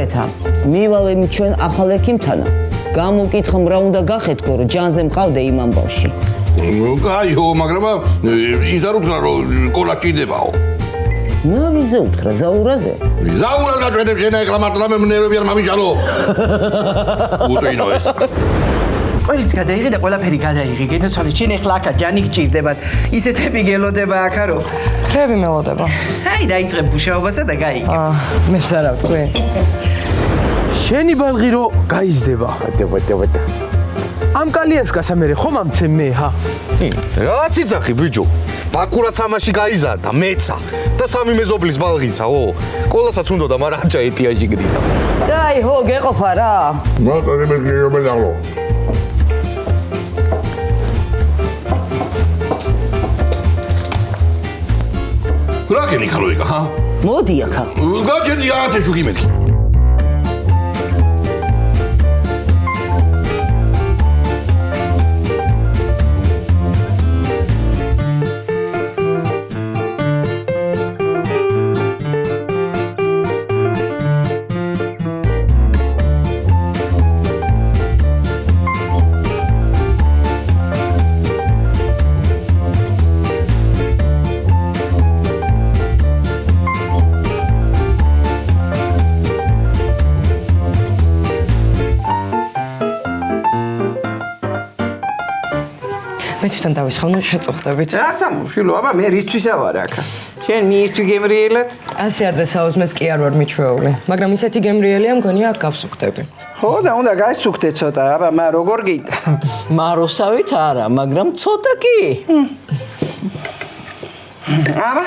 გოგონებთან მივალე ჩვენ ახალ ექიმთანა გამოკითხა რა უნდა გახეთქო რომ ჯანზე მყავდე იმ ამბავში კაიო მაგრამ ის არ უთხრა რომ კოლა ჭირდებაო ნა ვიზე უთხრა ზაურაზე ზაურას გაჭედებ შენ ახლა მართლა მე მნერვებიან მამიჯალო უტვინო ეს ყველიც გადაიღე და ყველაფერი გადაიღე გენაცვალე შენ ახლა აქა ჯანი გჭირდებათ ისეთები გელოდება აქა რომ ფრები მელოდება აი დაიწყებ მუშაობასა და გაიგე მეც არა ვთქვი შენი ბალღი რო გაიზდება ვატა ამ კალიევსკასა მე ხომ ამცე მე ჰა რაც იცახი ბიჭო ბაკურაც ამაში გაიზარდა მეცა და სამი მეზობლის ბალღიცაო კოლასაც უნდოდა მაგრამ არ ჩაეტია შიგნით დაი ჰო გეყოფა რა მარტო მე გიომედალო რა გენი ხალოიკა ჰა მოდი აქა გაჩენდი აათე შუქი მეთქი მე თვითონ დავისხავ ნუ შეწუხდებით რა სამუშილო აბა მე რისთვისა ვარ აქა შენ მიირთვი გემრიელად ასე ადრე საუზმეს კი არ ვარ მიჩვეული მაგრამ ისეთი გემრიელია მგონია აქ გავსუხდები ხო და უნდა გაისუქდე ცოტა აბა მა როგორ გინდა მაროსავით არა მაგრამ ცოტა კი აბა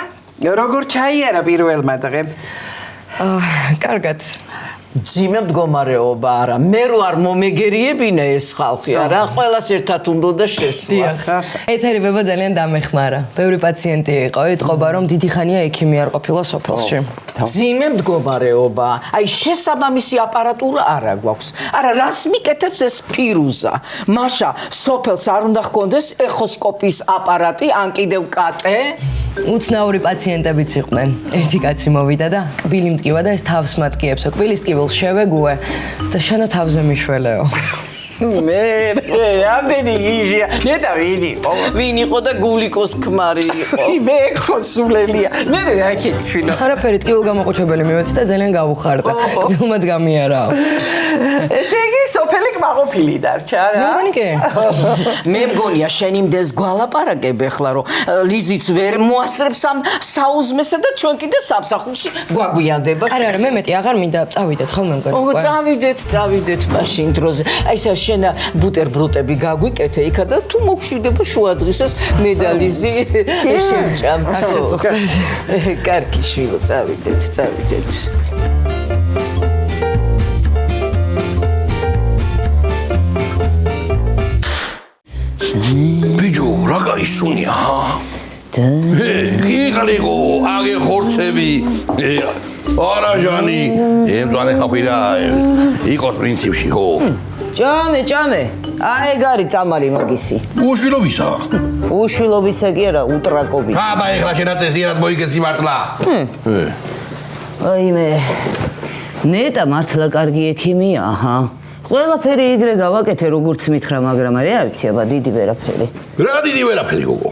როგორ ჩაიარა პირველმა დღემ კარგად ძიმე მდგომარეობა არა მე რო არ მომეგერიებინა ეს ხალხი არა ყველას ერთად უნდა შესვლა ეთერებება ძალიან დამეხმარა ბევრი პაციენტი იყო ეთყობა რომ დიდი ხანია ექიმი არ ყოფილა სოფელში ძიმე მდგომარეობა აი შესაბამისი აპარატურა არა გვაქვს არა რას მიკეთებს ეს ფირუზა მაშა სოფელს არ უნდა ჰქონდეს ეხოსკოპის აპარატი ან კიდევ კატე უცნაური პაციენტებიც იყვნენ ერთი კაცი მოვიდა და კბილი მტკივა და ეს თავს მატკიებსო კბილის ტკივილს შევეგუე და შენო თავზე მიშველეო მე რამდენი გიჟია ნეტა ვინ იყო და გულიკოს ქმარი იყო მე ხოსულელია მე რა ქიჩვილო არაფერი ტკივილგამოყუჩებელი მივეცი და ძალიან გავუხარდა კბილმაც გამიარაო ესე იგი სოფელი კმაყოფილი დარჩა რა მე მგონი კი მე მგონია შენ იმდეს გვალაპარაკებ ახლა რომ ლიზიც ვერ მოასწრებს ამ საუზმესა და ჩვენ კიდე სამსახურში გვაგვიანდება არა მე მეტი აღარ მინდა წავიდეთ ხო მე მგონი წავიდეთ მაშინ დროზე აი ეს შენ ბუტერბროტები გაგვიკეთე იქა და თუ მოგშვიდება შუადღისას მედალიზი შემჭამთ კარგი შვილო წავიდეთ ბიჭო რა გაისუნია კი ხალიყო აგე ხორცები არა ჟანი ემძვანე ხახვირა იყოს პრინციპში ხო ჭამე აი გარი წამალი მაგისი უშვილობისა უშვილობისა კი არა უტრაკობის აბა ეხლა შენაწესიერად მოიგეცი მართლა აი მე ნეტა მართლა კარგი ექიმია აჰა ყველაფერი იგრე გავაკეთე როგორც მითხრა მაგრამ არ ვიცი აბა დიდი ვერაფერი რა დიდი ვერაფერი გოგო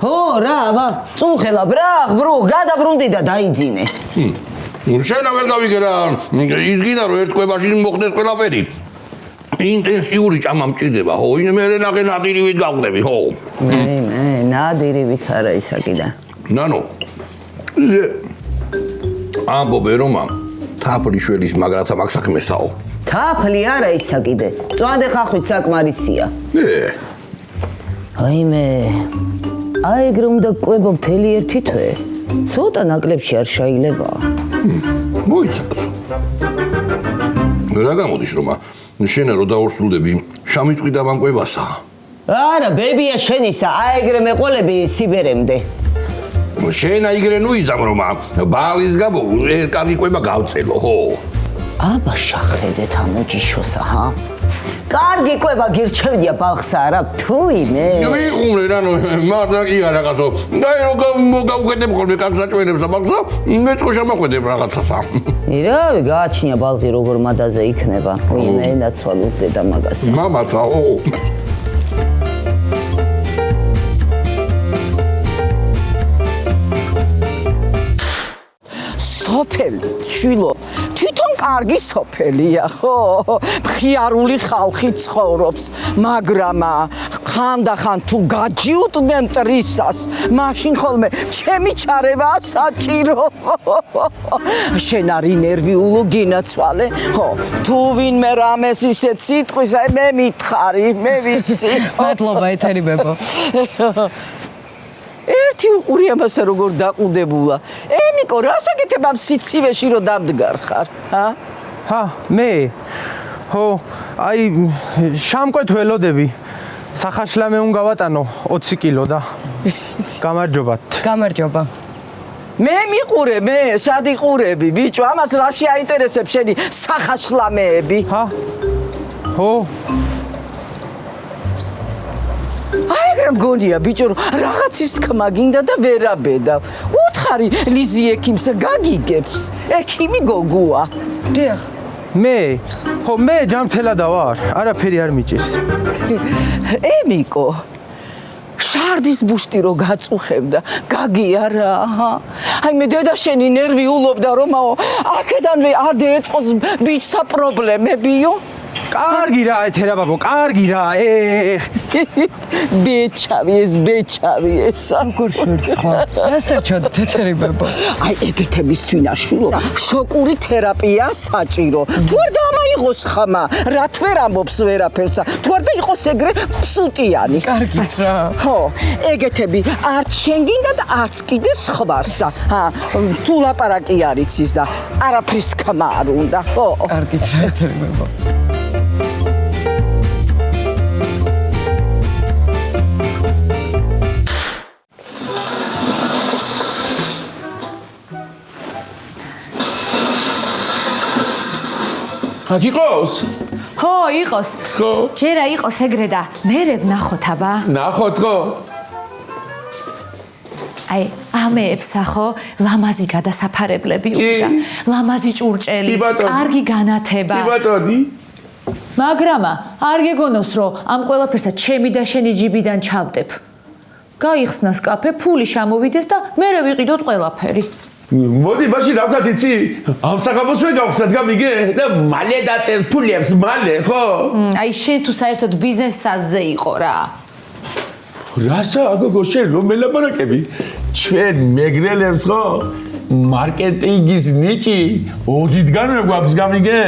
ხო რა აბა წუხელა ბრაღ გადაბრუნდი და დაიძინე შენა ვერ გავიგე რა ის გინდა რომ ერთ კვებაში მოხდეს ყველაფერი ინტენსიური ჭამა მჭირდება ხო მე ნახე ნადირივით გავხდები ხო მე ნადირივით არა ისაკიდა ნანო ამბობე რომ თაფლიშვილის მაგრათა მაგ საქმესაო თაფლი არა ისაკიდე წვანდე ხახვით საკმარისია აი მე აი ეგრე უნდა კვება მთელი ერთი თვე ცოტა ნაკლებში არ შეიძლება მოიცაკცო რა გამოდის რომ შენ რო დაურსულდები შამიწყვი და მანკვებასა არა ბებია შენისა აი ეგრე მეყოლები სიბერემდე შენ აიგრე ნუ იზამ რომ ბალის გამო კარგი კვება გავწელო ხო აბა შახედეთ ამოჯიშოსა ჰა კარგი კვება გირჩევდია ბალხს არა თუიმე. ვიყუმრე რანო მარდა კი არა კაცო. აი რომ გავუკეთებ ხოლმე კარგ საჭმელებს ბალხსა, მეც ხო შემოხვედებ რაღაცასა. ირავი გააჩნია ბალხი როგორ მადაზე იქნება. ვინმე ნაცვალოს დედა მაგასა. მამაცა, სოფელი, შვილო, თვითონ კარგი სოფელია, ხო? მხიარული ხალხი ცხოვრობს, მაგრამ ხანდახან თუ გაჯიუტდნენ მტრისას, მაშინ ხოლმე ჩემი ჩარევაა საჭირო. შენ არი ნერვიულო გინაცვალე? ხო, თუ ვინმე რამეს ისეთ სიტყვის, აი მე მითხარი, მე ვიცი. მადლობა ეთერი ბებო. ერთი უყური ამასა როგორ დაყუდებულა. ნიკო, რას აკეთებ ამ სიცივეში რომ დამდგარ ხარ, ჰა? მე. ხო, აი შამკვეთ ველოდები. სახაშლა მე უნდა გავატანო 20 კილო და გამარჯობათ. გამარჯობა. მე მიყურე, მე სად იყურები, ბიჭო, ამას რა შეაინტერესებს შენი სახაშლამეები? ხო. აი ეგრე მგონია ბიჭო რომ რაღაცის თქმა გინდა და ვერაბედა. უთხარი ლიზი ექიმს გაგიგებს. ექიმი გოგოა. დიახ. მე ჯამთელადა ვარ. არაფერი არ მიჭირს. ნიკო. შარდის ბუშტი რო გაწუხებდა, გაგიარა, აჰა. აი მე დედა შენი ნერვიულობდა რომაო, აქედანვე არ დაეწყოს ბიჭსა პრობლემებიო. კარგი რა ეთერა ბაბო, კარგი რა. ბეჩავი ეს როგორ შევრცხვა? რა საჭოდ ეთერი ბებო? აი ეგეთების თვინაშვილო, შოკური თერაპია საჭირო. თუ არ დამაიღოს ხმა, რა თვერ ამბობს ვერაფერსა. თუ არ დაიყოს ეგრე ფსუტიანი. კარგით რა. ხო, ეგეთები არც შენ გინდა და არც კიდე სხვასა. თუ ლაპარაკი არ იცის და არაფრის თქმა არ უნდა, ხო? კარგით რა ეთერი ბებო. აქ იყოს? ხო, იყოს. ხო. ჯერა იყოს ეგრე და მერე ვნახოთ აბა. ნახოთ ხო? აი, ამეებსა ხო, ლამაზი გადასაფარებლები უნდა. ლამაზი ჭურჭელი, კარგი განათება. კი ბატონი. მაგრამ არ გეგონოს რომ ამ ყველაფერსა ჩემი და შენი ჯიბიდან ჩავდებ. გაიხსნას კაფე, ფული შემოვიდეს და მერე ვიყიდოთ ყველაფერი. მოდი მაშინ რა ვქნათ იცი? ამ საღამოს მე გავხსნათ გამიგე და მალე დაწერ ფულებს მალე ხო? აი შენ თუ საერთოდ ბიზნესაზე იყო რა. რასა აგოგო შენ რომ მელაპარაკები? ჩვენ მეგრელებს ხო? მარკეტინგის ნიჭი ოდითგანვე გვაქვს გამიგე?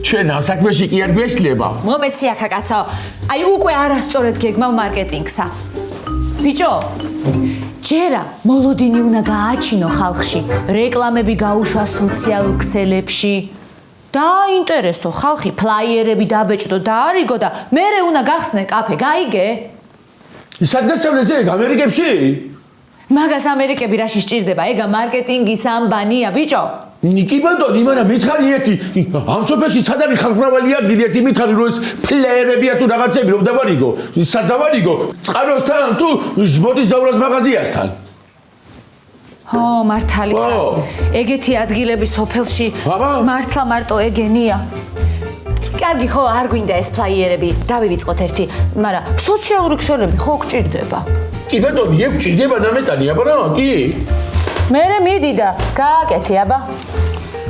ჩვენ ამ საქმეში კი არ გვეშლება. მომეცი აქა კაცო. აი უკვე არასწორად გეგმავ მარკეტინგსა. ბიჭო, ჯერა მოლოდინი უნდა გააჩინო ხალხში, რეკლამები გაუშვა სოციალურ ქსელებში. დაინტერესო ხალხი, ფლაიერები დაბეჭდო და არიგო და მერე უნდა გახსნე კაფე, გაიგე? სადღაცამდე ეგ ამერიკებში? მაგას ამერიკები რაში სჭირდება? ეგა მარკეტინგის ამბანია, ბიჭო. კი ბატონი, მაგრამ მითხარი ერთი, ამ სოფელში სად არის ხალხმრავალი ადგილი, ერთი მითხარი რომ ეს ფლეერებია თუ რაღაცები რომ დავარიგო, სად დავარიგო? წყაროსთან თუ ჟბოდის ზავრას მაღაზიასთან? ხო, მართალი ხარ. ეგეთი ადგილები სოფელში მართლა მარტო ეგენია. კარგი ხო, არ გვინდა ეს ფლაიერები, დავივიწყოთ ერთი, მაგრამ სოციალური ქსელები ხო გჭირდება. კი ბატონი, ეგ გჭირდება ნამეტანი, აბა კი? მერე მიდი და გააკეთე, აბა.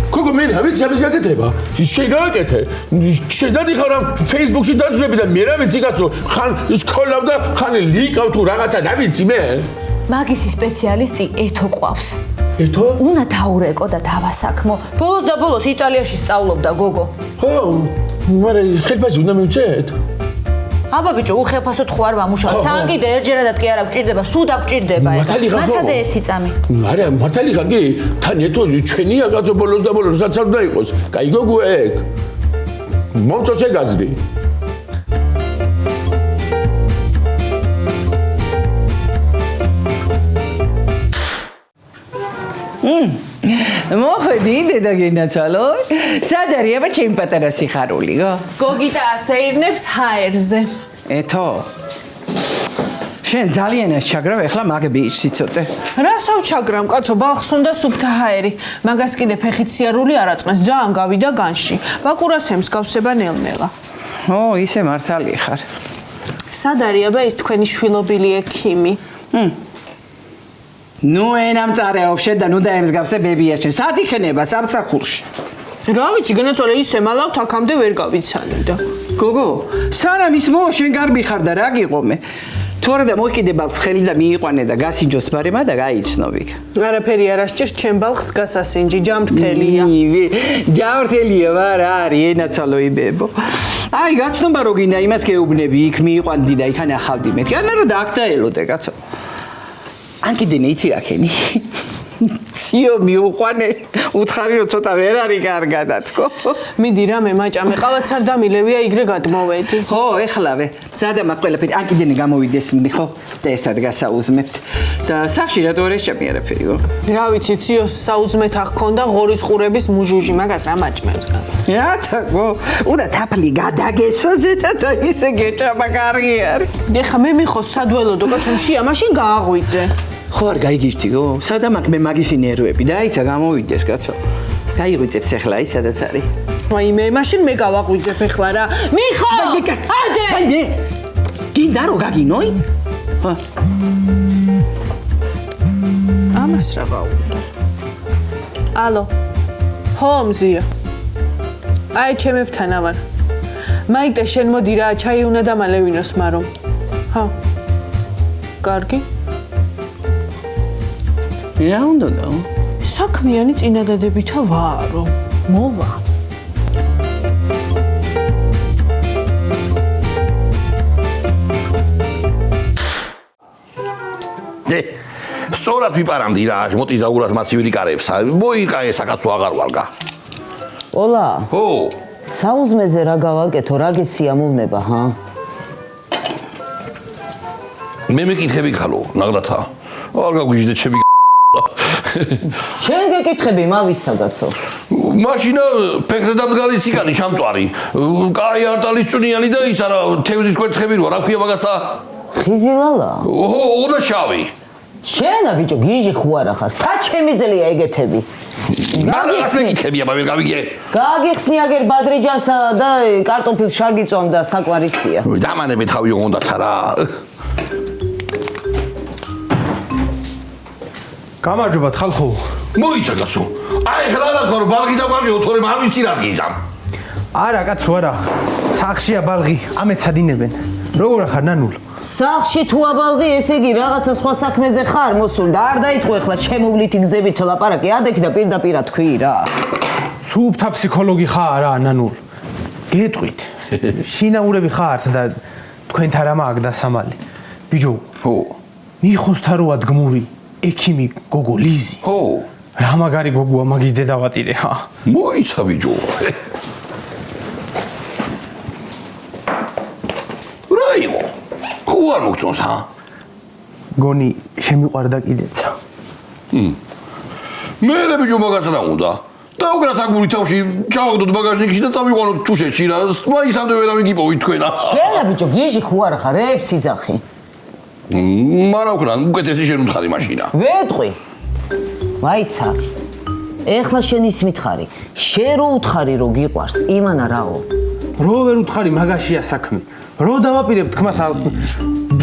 გოგო მე რა ვიცი ამის გაკეთება? შეგააკეთე. შედადი ხარ ამ Facebook-ში დაძვრები და მე რა ვიცი კაცო, ხან სკოლავ და ხან ლიკავ თუ რაღაცა და ვიცი მე. მაგისი სპეციალისტი ეთო ყავს. ეთო? უნდა დაურეკო და დავასაქმო. ბოლოს და ბოლოს იტალიაში სწავლობდა გოგო. ხო, მაგრამ ხელფასი უნდა მივცეთ? აბა ბიჭო, უხელფასოდ ხო არ ვამუშავებ. თან კიდე ერთჯერადად კი არ გვჭირდება, სულ დაგჭირდება. მართალია ერთი წამი. არა, მართალი ხარ კი? თან ეთო ჩვენია კაცო ბოლოს და ბოლოს რასაც არ უნდა იყოს. კაი გოგო ეგ. მომწონს ეგ აზრი. მოხვედი დედა გენაცვალო. სად არის აბა ჩემი პატარა სიხარულიო? გოგიტა ასე ირნებს ჰაერზე. ეთო. შენ ძალიანაც ჩაგრავ ახლა მაგები სიცოტე. რასავ ჩაგრამ კაცო ბალხს უნდა სუფთა ჰაერი. მაგას კიდე ფეხით სიარული არ აწმეს ძალიან გავიდა განში. ბაკურას ემსგავსება ნელ-ნელა. ო, ისე მართალი ხარ. სად არის აბა ის თქვენი შვილობილი ექიმი? ნუ ენამ წარეობშე და ნუ დაემსგავსე ბებიაშენ. სად იქნება სამსახურში? რა ვიცი, განაცვალე ისე მალავთ აქამდე ვერ გავიცანი და. გოგო, სანამ ის მოვა შენ გარბი ხარ და რა გიყომე? თორე და მოიკიდე ბალხს ხელი და მიიყვანე და გასინჯოს ბარემა და გაიცნობიქ. არაფერი არ ასჭირს ჩემ ბალხს გასასინჯი, ჯამრთელია. ჯამრთელია ვარ არის ენაცვალო იბებო. აი გაცნობა რო გინდა იმას გეუბნები იქ მიიყვანდი და იქ ანახავდი მეთქი. არა რა და აქ დაელოდე კაცო. ან კიდე იცი რა ქენი? ციო მიუყვანე უთხარი რომ ცოტა ვერ არის კარგად თქო. მიდი რამე მაჭამე, ყავაც არ დამილევია იგრე გადმოვედი. ხო, ეხლავე. ზადა მაგ ყველაფერი ან კიდენი გამოვიდეს ხო და ერთად გასაუზმებთ. და სახში რატო არ ეშჭამი არაფერი ხო? რა ვიცი, ციოს საუზმეთ ახქონდა ღორის ყურების მუჟუჟი, მაგას რა მაჭმევს გან. რათა ხო? უნდა თაფლი გადაგესოზე და ისე გეჭამა კარგი არის. ეხა მე მიხოს სადველოდო კაცო მშია, მაშინ გააღვიძე. ხო არ გაიგირთი ხო? სადა მაგ მე მაგისი ნერვები და აიცა გამოვიდეს კაცო. გაიღვიძებს ახლა აი სადაც არის. აი მე მაშინ მე გავაღვიძებ ახლა რა. მიხო! ადე! აი მე გინდა რომ გაგინოი? ხო. ამას რა გაუგო? ალო. ხო მზია. აი ჩემებთან ავარ. მაიტე შენ მოდი რა ჩაი უნდა დამალევინოს მარომ. ჰა. კარგი? რა უნდა და? საქმიანი წინადადებითა ვარო. მოვა. სწორად ვიპარამდი რა, მოდი ზაურად მაცივილი კარებსა. მოიყა ეს აკაცო აღარ ვარგა. ოლა. ხო. საუზმეზე რა გავაკეთო, რა გესიამოვნება, ჰა? მე მეკითხები ხალო, ნაღდათა. არ გაგვიჟდე ჩემი შენ გეკითხები მავისა კაცო. მაშინა ფეხზე დამდგარი ციგანი შამწვარი. კაი არტალისწუნიანი და ის არა თევზის კვერცხები როა, რა ქვია მაგასა? ხიზილალა. ოჰო, ოღონდ შავი. შენა ბიჭო გიჟი ხო არა ხარ? საჩემი ძლია ეგეთები. მაგას მეკითხები აბა ვერ გავიგე. გააგიხსნი აგერ ბადრიჯანსა და კარტოფილს შაგიწვამ და საკვარისია. დამანები თავი ოღონდაც არა. გამარჯობათ ხალხო. მოიცა კაცო. აი ხლა რა თქო ბალღი დავყავიო თორემ არ ვიცი რა გიზამ. არა კაცო არა. სახშია ბალღი, ამეცადინებენ. როგორ ხარ ნანულ? სახში თუ აბალღი, ესე იგი რაღაცა სხვა საქმეზე ხარ მოსულ და არ დაიწყო ახლა შემოვლითი გზებით ლაპარაკი, ადექი და პირდაპირ თქვი რა. სუფთა ფსიქოლოგი ხარ რა ნანულ. გეტყვით. შინაურები ხართ და თქვენთან რა მაგ დასამალი. ბიჭო, ხო. მიხოსთა როა დგმური ექიმი გოგო ლიზი. ხო. რა მაგარი გოგოა მაგის დედავატირე ხა. მოიცა ბიჭო. რა იყო? ხო არ მოგწონს ჰა? გონი შემიყვარდა კიდეცა. მე რა ბიჭო მაგას რა უნდა? დაუგრათ აგური თავში, ჩავაგდოთ ბაგაჟნიკში და წავიყვანოთ თუშეთში რა. მაისამდე ვერავინ გიპოვით თქვენა. შენა ბიჭო გიჟი ხო არა ხარ, რეპს იძახი. მარა უკრა, უკეთესი შენ უთხარი მაშინა. ვეტყვი. მაიცა. ეხლა შენ ის მითხარი. შენ რო უთხარი რო გიყვარს, იმანა რაო. რო ვერ უთხარი მაგაშია საქმე. რო დავაპირებ თქმას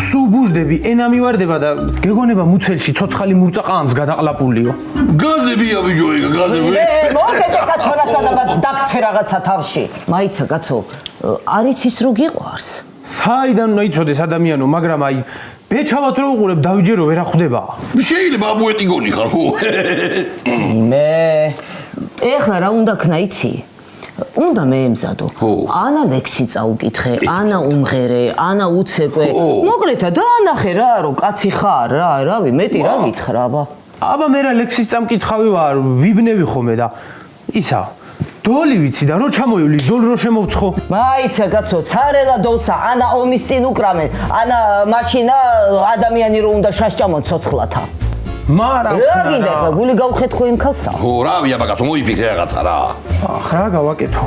სულ ბუჟდები, ენა მივარდება და გეგონება მუცელში ცოცხალი მურწაყამს გადაყლაპულიო. გაზებია ბიჭო ეგ, გაზები. მოგეკე კაცო რა სადაბა დაგცე რაღაცა თავში. მაიცა კაცო, არის ის რო გიყვარს. საიდან უნდა იცოდეს ადამიანო, მაგრამ აი ბეჩავად რო უყურებ დავიჯერო ვერ ახვდება. შეიძლება აბუეტი გონი ხარ ხო? მე ეხლა რა უნდა ქნა იცი? უნდა მე ემზადო. ანა ლექსი წაუკითხე, ანა უმღერე, ანა უცეკვე. მოკლეთა დაანახე რა, რომ კაცი ხარ რა, რავი, მეტი რა გითხრა აბა. აბა მე რა ლექსის წამკითხავი ვარ, ვიბნევი ხოლმე და ისა დოლი ვიცი და რო ჩამოივლი, დოლ რო შემოვცხო. მაიცა კაცო, ცარელა დოლსა, ანა ომის წინ უკრამენ, ანა მაშინა ადამიანი რო უნდა შაშჭამონ ცოცხლათა. მარა რა გინდა ახლა გული გავხეთქო იმ ქალსა? ო, რავია ბაკაცო, მოიფიქრე რაღაცა რა. რა გავაკეთო?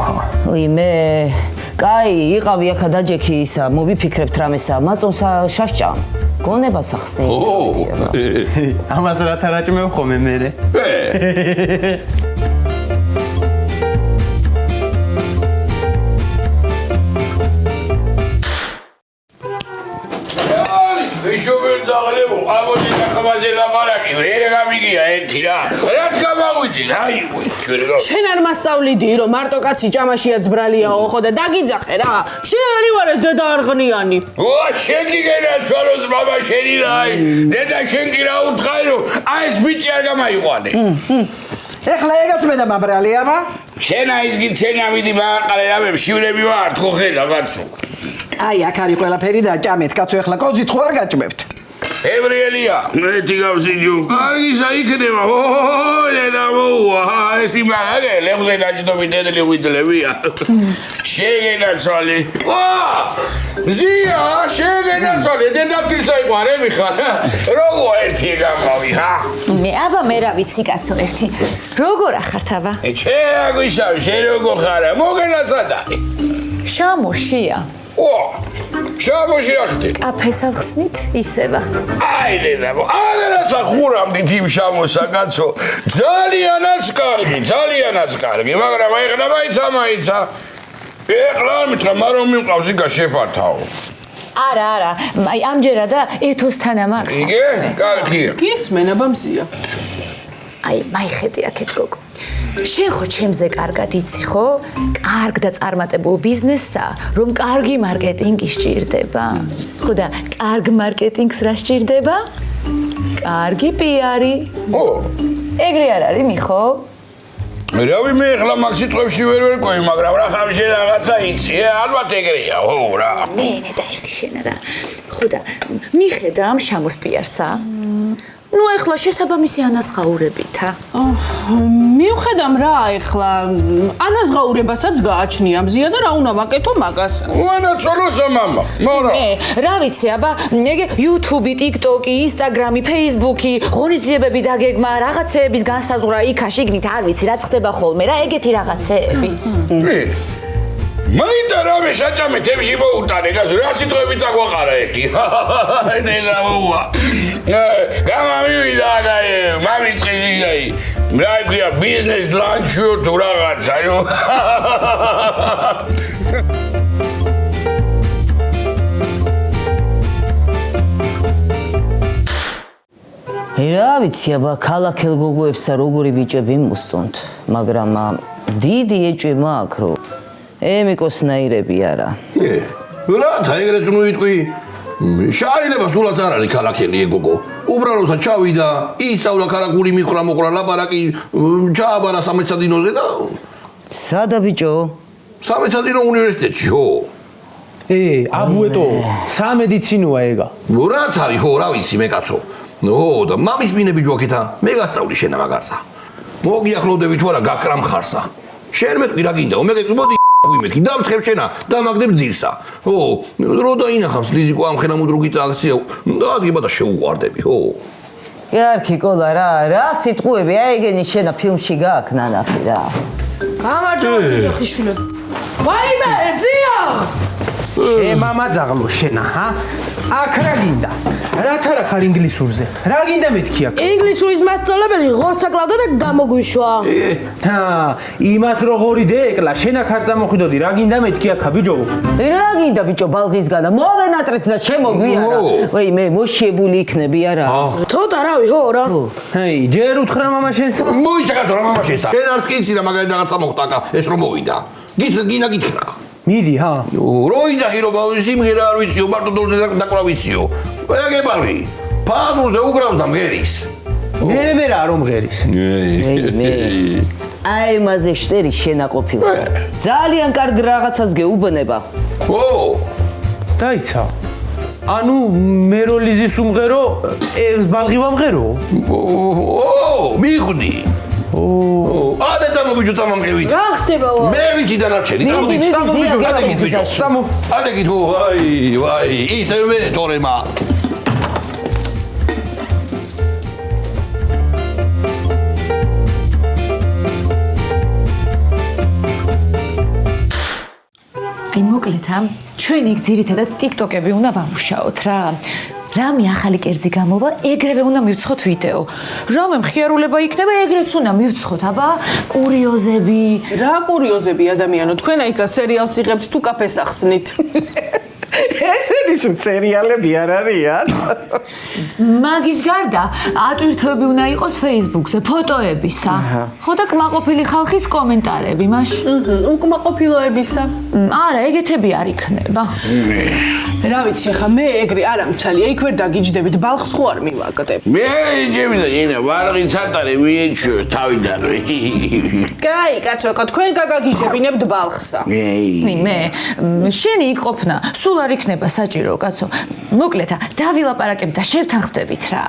მე კაი, იყავი ახლა დაჯექი ისა, მოვიფიქრებთ რამესა, მაწონს შაშჭა. გონებას ახსნე ის. ამას რა თარაჭმევ ხოლმე მერე. ვიშობენ დაღლებო, ამოდი ნახავაზე ლაპარაკი, ვერ გამიგია ერთი რა. რაც გამაღვიძი რა იყო ეს ჩვენ რა. შენ არ მასწავლიდი რომ მარტო კაცი ჭამაშია ძბრალიაო ხო და დაგიძახე რა. შენ არ ვარ ეს დედა არღნიანი. ო, შენ კი გენაცვალოს მამა შენი რა. დედა შენ კი რა უთხარი რომ აი ეს ბიჭი არ გამაიყვანე. ეხლა ეგაც მე და მაბრალი აბა? შენ აი ის გიცენი ამიდი მაყარე რამე მშივრები ვარ, ხო ხედა კაცო. აი აქ არის ყველაფერი და ჭამეთ კაცო ეხლა კოზით ხო არ გაჭმევთ? ებრიელია, მეტი გავსინჯო. კარგისა იქნება. ო, დედა მოუვა, ეს იმაგე, ლებზე დაჭდომი დედლი ვიძლევია. შეგენაცვალე. ვა! ზია, შეგენაცვალე, დედაფილსა იყარები ხარ. როგორ ერთი გამავი, ჰა? მე აბა მე რა ვიცი კაცო ერთი. როგორ ახართ აბა? შეაგვისავი, შენ როგორ ხარ? მოგენაცადარი. შამოშია. ო! შამოში ახტი. კაფეს ავხსნით ისევა. აი დედა, აგერასა ხურამდით იმ შამოსა კაცო. ძალიანაც კარგი, მაგრამ ეხლა მაიცა. ეხლა არ მითხრა, მაგრამ მიყავს იქა შეფართავ. არა, აი ამჯერადა ეთოსთან ამაქვს. იგე? კარგია. გისმენ აბა მზია. აი მაიხედი აქეთ გოგო. შენ ხო ჩემზე კარგად იცი ხო? კარგ და წარმატებულ ბიზნესსა, რომ კარგი მარკეტინგი სჭირდება. ხო და კარგ მარკეტინგს რა სჭირდება? კარგი პიარი. ო, ეგრე არ არის მიხო? რავი მე ეხლა მაგ სიტყვებში ვერ ვერკვევი, მაგრამ რა ხამში რაღაცა იცი, ალბათ ეგრეა, ო რა. მე და ერთი შენა რა. ხო და მიხედა ამ შამოს პიარსა? ნუ ეხლა შესაბამისი ანაზღაურებითა. მივხედამ რა ეხლა ანაზღაურებასაც გააჩნია მზია და რა უნდა ვაკეთო მაგას. ვანაცოლოსა მამა, მარა. მე რა ვიცი აბა ეგ YouTube, TikTok, Instagram, Facebook, ღონისძიებები დაგეგმა, რაღაცეების განსაზღვრა იქა შიგნით არ ვიცი რა ხდება ხოლმე რა ეგეთი რაღაცეები. მაინდა რამე შაჭამე თემში მოუტანე, გასულ რა სიტყვები წაგვაყარა ერთი. დედა მოუვა. გამამივიდა აი, მამიწყილი აი. რა ქვია ბიზნეს ლანჩიო თუ რაღაცა, იო. რა ვიცი აბა ქალაქელ გოგოებსა როგორი ბიჭები მოსწონთ, მაგრამ დიდი ეჭვი მაქვს რომ ემიკოსნაირები არა. რა თაიგრეც ნუ იტყვი. შეიძლება სულაც არ არის ქალაქელი ეგოგო. უბრალოდ ჩავიდა, ისწავლა ქარაგული მიხვრა მოყვრა ლაპარაკი, ჩააბარა სამეცადინოზე და სადა ბიჭო? სამეცადინო უნივერსიტეტში, ხო? აბუეტო, სამედიცინოა ეგა. რაც არის, ხო, რა ვიცი მე კაცო. ნო, და მამის მინები ჯოქეთა, მე გასწავლი შენ ამაგარსა. მოგიახლოვდები თუ არა გაკრამ ხარსა. შენ მეტყვი რა გინდაო, მე გეტყვი მოდი მეთქი დამცხებ შენა დამაგდებ ძილსა. ო, რო დაინახავს ლიზიკო ამ ხელამუდრუგით აქცია, დადგება და შეუყვარდები, ხო? იარქი კოლა რა სიტყვები აი ეგენი შენა ფილმში გააქვს ნანახი რა. გამარჯობა ძახიშვილები. ვაიმე, ძია! შემამა ძაღლო შენა, ჰა? აქ რა გინდა? რათა რა ხარ ინგლისურზე? რა გინდა მეთქი აქ? ინგლისურის მასწავლებელი ღორს აკლავდა და გამოგვიშვა. იმას როგორი დეკლა, შენ აქ არ წამოხვიდოდი, რა გინდა მეთქი აქ, ბიჭო? რა გინდა ბიჭო ბალღისგანა? მოვენატრეთ და შემოგვიარა. ვეი მე მოშიებული იქნები არა. ცოტა რავი ხო რა. ჯერ უთხრა მამა შენს. მოიცაკაცო რა მამა შენსა. შენ არც კიცი და მაგარი რაღაცა მოხდა ეს რომ მოვიდა. გინა გითხრა. მიდი ჰა. როიძახი რომ სიმღერა არ ვიციო, მარტო დოლზე დაკვრა ვიციო. ეგებარი. ფანურზე უკრავს და მღერის. მე რა რომ მღერის. მე. აი მასე შტერი შენაყოფილ. ძალიან კარგ რაღაცას გეუბნება. ო! დაიცა. ანუ მეროლიზის უმღერო, ეს ბალღი ვამღერო? ო, მიხვდი. ადა წამობიჯო წამამყევით. რა ხდება? მე ვიცი დანარჩენი, წამობიჯო, გადაგით ბიჭო. ადაგით, ვაი, ისე მე თორემა. აი მოკლედ ჩვენ იქ ძირითადად TikTok-ები უნდა ვამუშაოთ რა. რამე ახალი კერძი გამოვა, ეგრევე უნდა მივცხოთ ვიდეო. რამე მხიარულება იქნება, ეგრეც უნდა მივცხოთ, აბა, კურიოზები. რა კურიოზები ადამიანო, თქვენ აიქა სერიალს იღებთ თუ კაფეს ახსნით? ესენი თუ სერიალები არ არიან? მაგის გარდა ატვირთვები უნდა იყოს Facebook-ზე, ფოტოებისა. ხო და კმაყოფილი ხალხის კომენტარები, მაშ. უკმაყოფილოებისა. არა, ეგეთები არ იქნება. რა ვიცი, ხა მე ეგრე არ ამცალია, იქ ვერ დაგიჯდებით, ბალხს ხო არ მივაკდებ. მე იჯები და ენა ვარღი ცატარე მიეჩვიო თავიდანვე. კაი, კაცო, ხა თქვენ გაგაგიჟებინებთ ბალხსა. მე შენი იქ ყოფნა სულ არ იქნება საჭირო, კაცო. მოკლედ, დავილაპარაკებ და შევთანხმდებით რა.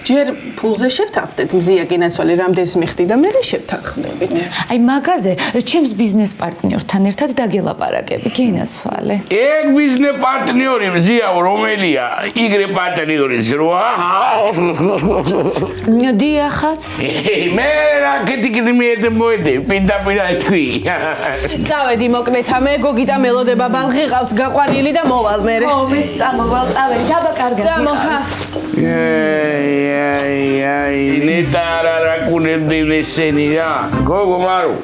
ჯერ ფულზე შევთანხმდეთ, მზია გენაცვალე რამდენს მიხდი და მე შევთანხმდებით. აი მაგაზე ჩემს ბიზნეს პარტნიორთან ერთად დაგელაპარაკები, გენაცვალე. ეგ ბიზნეს პარტნიორი მზიაო რომელია? იგრე პარტნიორის როა? დიახაც. მე რა კეთილი მიედე მოედე, პირდაპირ თქვი. წავედი მოკლედ, მე გოგიტა მელოდება ბალღი ყავს გაყვანილი და მოვალ მე. ხო, მეც წამოვალ, წავედი, დაბა კარგად. წამოხა. ნეტარა კუნებდნენ ესენი რა. გოგო მარო.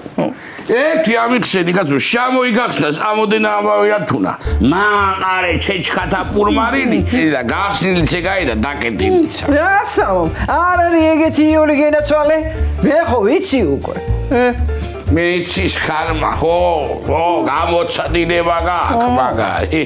ერთი ამიხსენი კაცო, შემოიგახსნას ამოდენა ამავეა თუნა. მაყარე ჩეჩხათა პურმარინი და გახსნილიც ეგაი და დაკეტილიცა. რა სამო? არ არის ეგეთი იული გენაცვალე? მე ხო ვიცი უკვე. მე იცის ხარმა, ხო, გამოცადინება გაქვს მაგარი.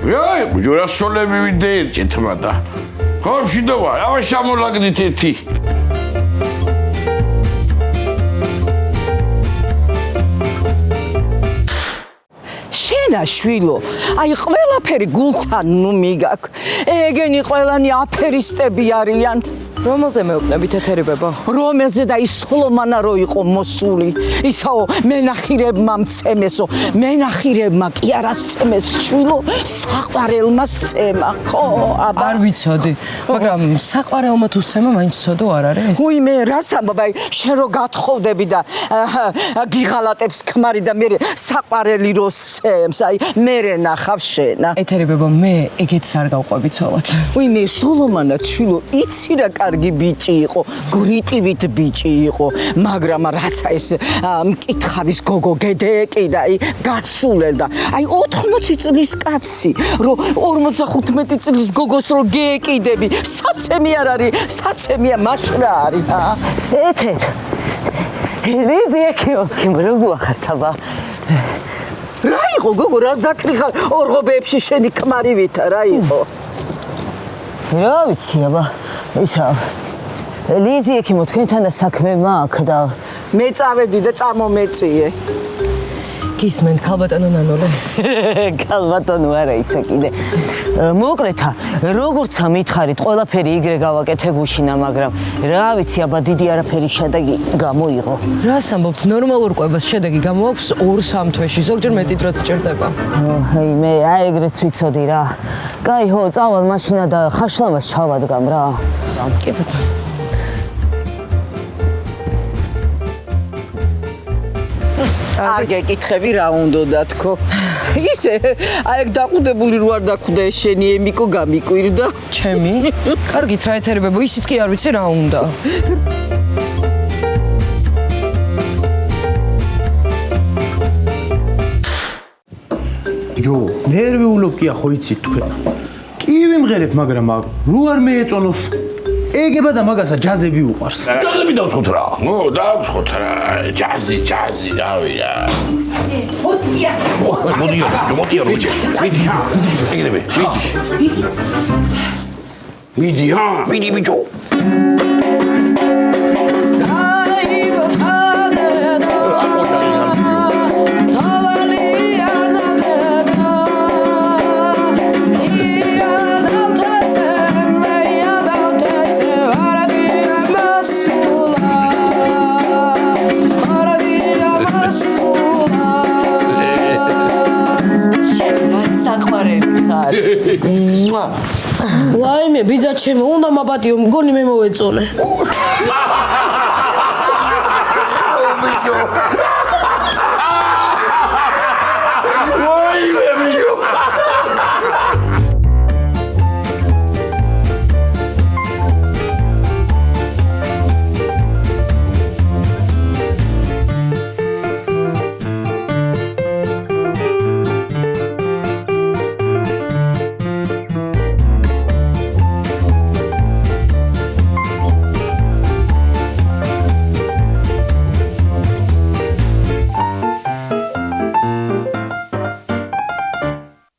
Jaj, jura solemi videti, tmada. Hoši dobar, a vaš samo lagdite ti. შენა შვილო, აი ყველაფერი გულთან ნუ მიგაკ. ეგენი ყველანი აფერისტები არიან. რომელზე მეუბნებით ეთერებებო? რომელზე და ის სოლომანა რო იყო მოსული. ისაო მენახირებმა მცემესო, მენახირებმა კი არა მცემეს შვილო, საყვარელმა სცემა. ხო, აბა არ ვიცოდი, მაგრამ საყვარელმა თუ სცემა მაინც ცოდო არ არის? უი მე რას ამბობ, აი შენ რო გათხოვდები და გიღალატებს ქმარი და მე საყვარელი რო სცემს, აი მე ნახავ შენა. ეთერებებო, მე ეგეც არ გავყვები ცოლად. უი მე სოლომანა შვილო, იცი რა კარგი ბიჭი იყო, გრიტივით ბიჭი იყო, მაგრამ რაცა ეს მკითხავის გოგო გედეკიდა, აი გასულელდა. აი 80 წლის კაცი, რო 55 წლის გოგოს რო გეკიდები, საცემი არ არის, საცემია მაშრა არის. ეთერ. ელიზია კიმ როგორ ახართავა? რა იყო გოგო, რას დაკრიხარ ორღობებში შენი ქმარივითა რა იყო? რა ვიცი აბა ისა ელიზია კიმო თქვენთან და საქმე მაქვს და მე წავედი და წამომეწიე. გისმენთ ქალბატონო ნანოლე? ქალბატონო არა ისა კიდე. მოკლედ როგორც მითხარით, ყველაფერი იგრე გავაკეთე გუშინა, მაგრამ რა ვიცი აბა დიდი არაფერი შედეგი გამოიღო. რას ამბობთ, ნორმალურ ყვებას შედეგი გამოაქვს 2-3 თვეში, ზოგჯერ მეტი დროც ჭირდება. აი მე აი ეგრეც ვიცოდი რა. კაი ხო, წავალ მაშინა და ხაშლამას ჩავადგამ რა. კი ბატონო. არ გეკითხები რა უნდა თქო. ისე აი ეგ დაყუდებული რო არ დაკვდა შენი ემიკო გამიკვირდა. ჩემი? კარგით რა ეთერებებო, ისიც კი არ ვიცი რა უნდა. ჯო, ნერვიულობ კი ხო იცით თქვენ. კი ვიმღერებ, მაგრამ რო არ მეეწონოს. ეგება და მაგასა ჯაზები უყარს. ჯაზები დავსხოთ რა. ო, დავსხოთ რა. ჯაზი, რავი რა. მოდია, როჯე. მიდი ბიჭო. ვაიმე მოგონია ბიძა ჩემო, უნდა მაპატიო, მგონი მე მოვეწონე. ო ბიჭო